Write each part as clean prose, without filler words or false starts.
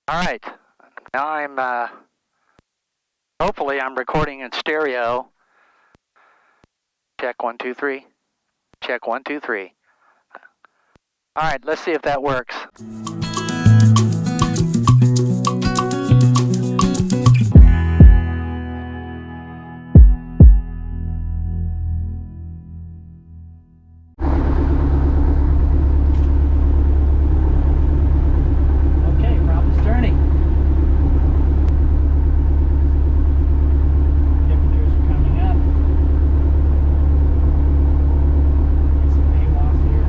All right, now hopefully I'm recording in stereo. Check 1, 2, 3. Check 1, 2, 3. All right, let's see if that works. Okay, problem's turning. Temperatures are coming up. Get some AWOS here.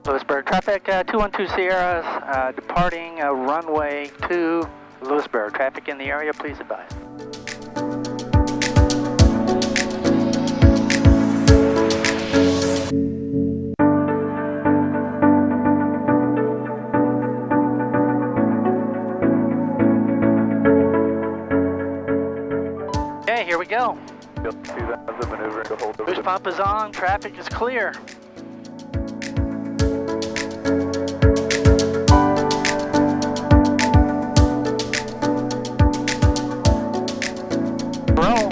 Lewisburg traffic, 212 Sierra, departing runway 2, Lewisburg. Traffic in the area, please advise. Okay, here we go. Boost pump is on, traffic is clear. Roll.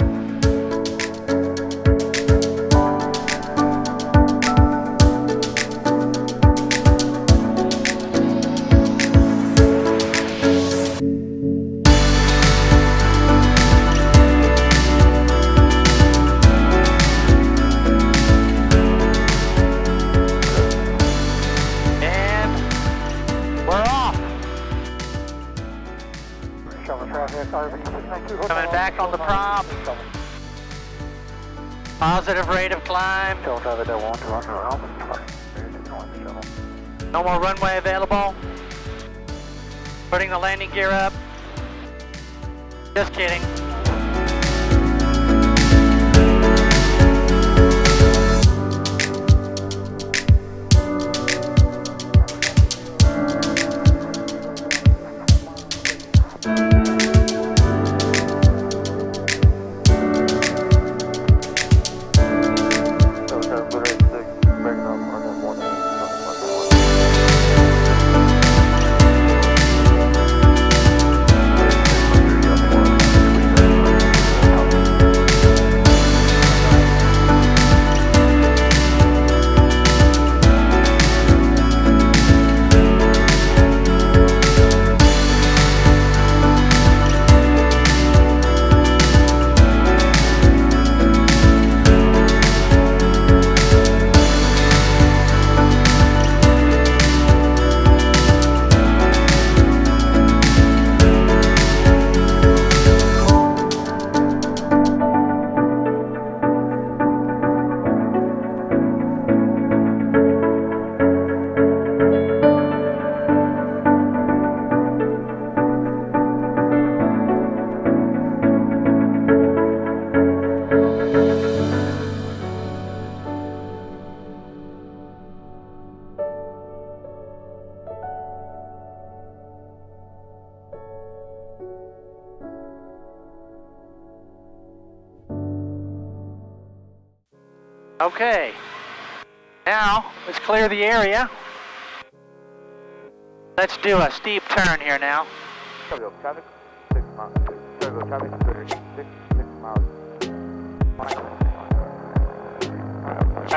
Coming back on the prop. Positive rate of climb. No more runway available. Putting the landing gear up. Just kidding. Okay, now let's clear the area. Let's do a steep turn here now. Try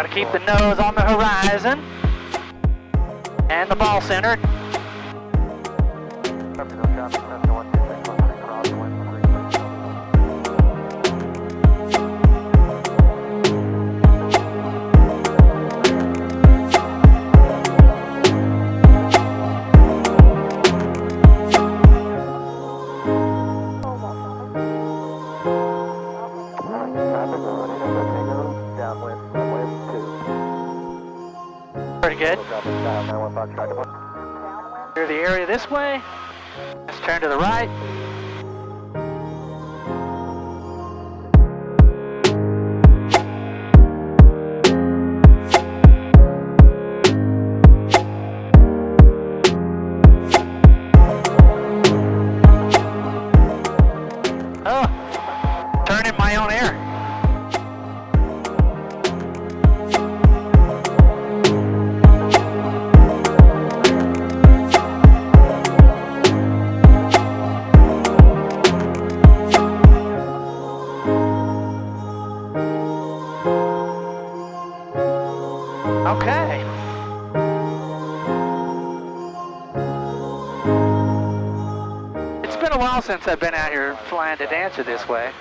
to keep the nose on the horizon and the ball centered. Pretty good. Clear the area this way. Let's turn to the right. Oh, turn in my own air. Okay. It's been a while since I've been out here flying to Dancer this way.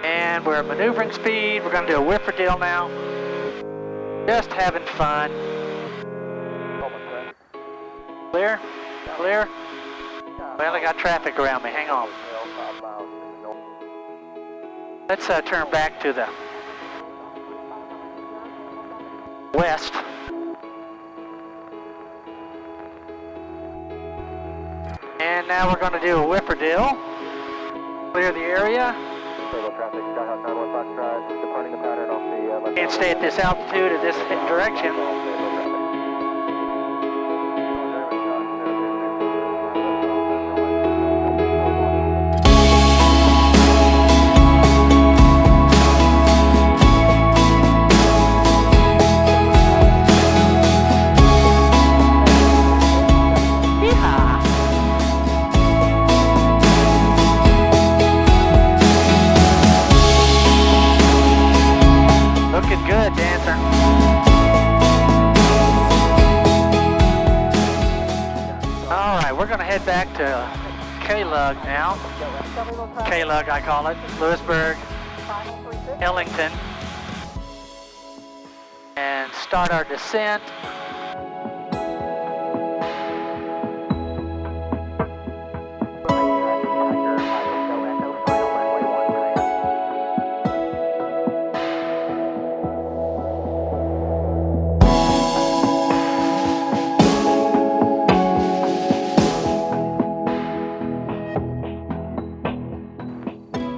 And we're at maneuvering speed. We're going to do a whiffer deal now. Just having fun. Clear? Clear? Well, I got traffic around me. Hang on. Let's turn back to the west. And now we're going to do a whiffer deal. Clear the area. Can't stay at this altitude at this direction. Looking good, Dancer. Alright, we're going to head back to K-Lug now. K-Lug, I call it. Lewisburg, Ellington. And start our descent.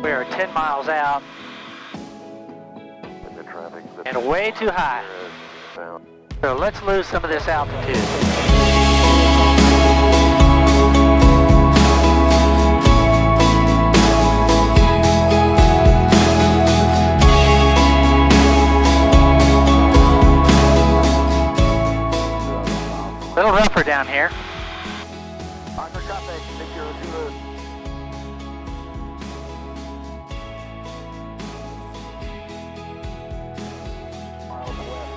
We're 10 miles out and way too high. So let's lose some of this altitude. A little rougher down here.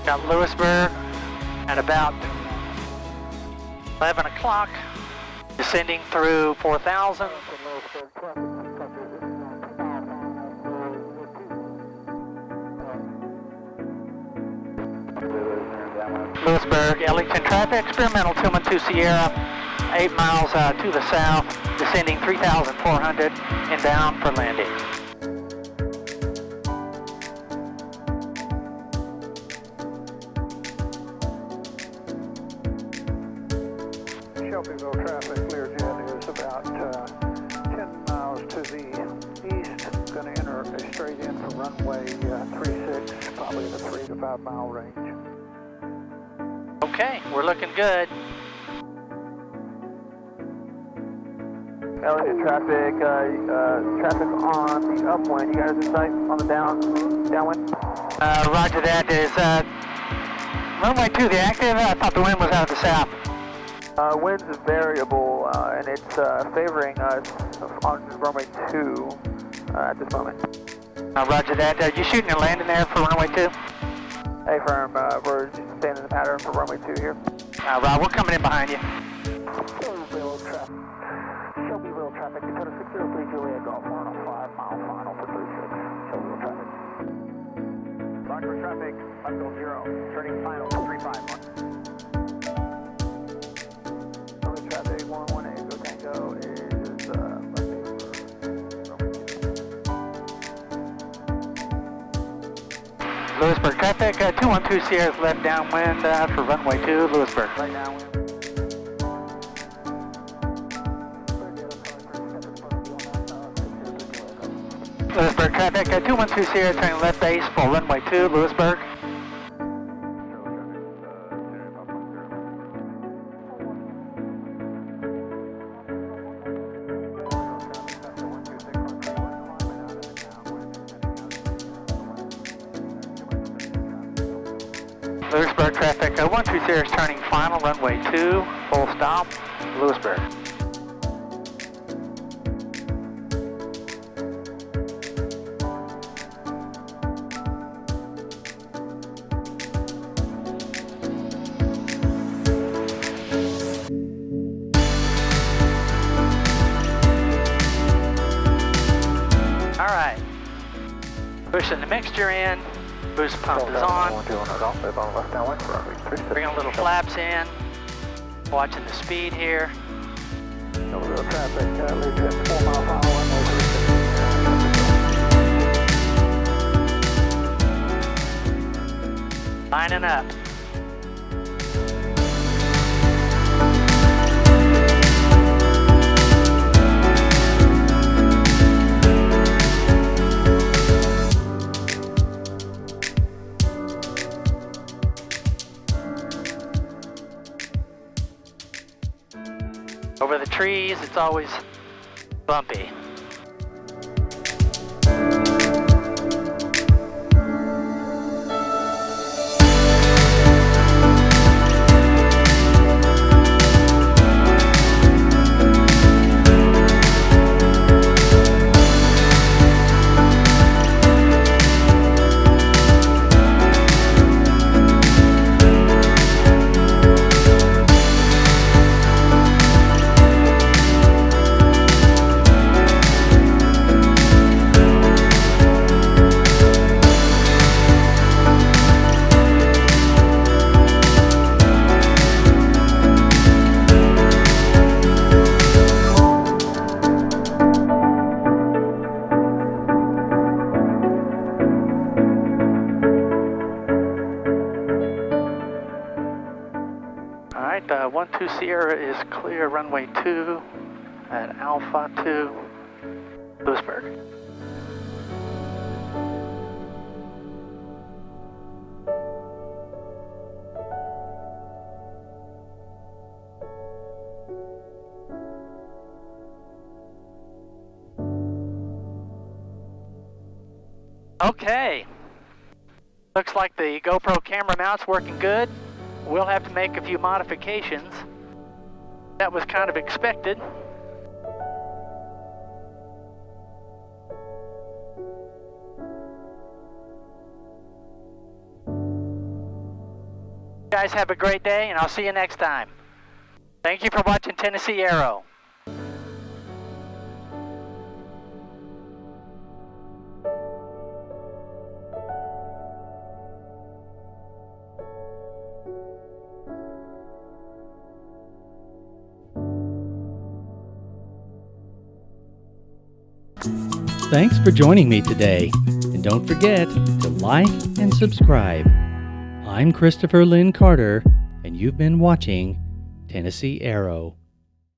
Got Lewisburg at about 11 o'clock, descending through 4,000. Lewisburg, Ellington traffic, experimental 212 Sierra, 8 miles to the south, descending 3,400, inbound for landing. Shelbyville traffic, Learjet is about 10 miles to the east, going to enter straight in for runway 36, probably in the 3 to 5 mile range. Okay, we're looking good. Ellington traffic, traffic on the upwind. You guys in sight on the downwind? Roger that. Is runway 2 the active? I thought the wind was out of the south. Wind's variable, and it's favoring us on runway 2 at this moment. Roger that. You shooting and landing there for runway 2? Hey, firm, we're staying in the pattern for runway 2 here. Rob, we're coming in behind you. Shelbyville traffic, Dakota 603 Juliet Golf, 105 mile final for 36. Shelbyville traffic. Roger traffic, Echo 0, turning final for 35. Shelbyville traffic, 118, go Tango is Lewisburg traffic, 212 Sierra's left downwind for runway 2, Lewisburg. Right now. Lewisburg traffic, 212 Sierra turning left base for runway 2, Lewisburg. Lewisburg traffic, 12 Sierra's turning final, runway 2, full stop, Lewisburg. Alright, pushing the mixture in, boost pump is on, bringing a little flaps in, watching the speed here. Shelbyville traffic, leads at 4 mile per hour, runway 36. Lining up. Over the trees, it's always bumpy. Alright, 12 Sierra is clear, runway 2 at Alpha 2, Lewisburg. Okay, looks like the GoPro camera mount's working good. We'll have to make a few modifications. That was kind of expected. You guys have a great day, and I'll see you next time. Thank you for watching Tennessee Aero. Thanks for joining me today, and don't forget to like and subscribe. I'm Christopher Lynn Carter, and you've been watching Tennessee Aero.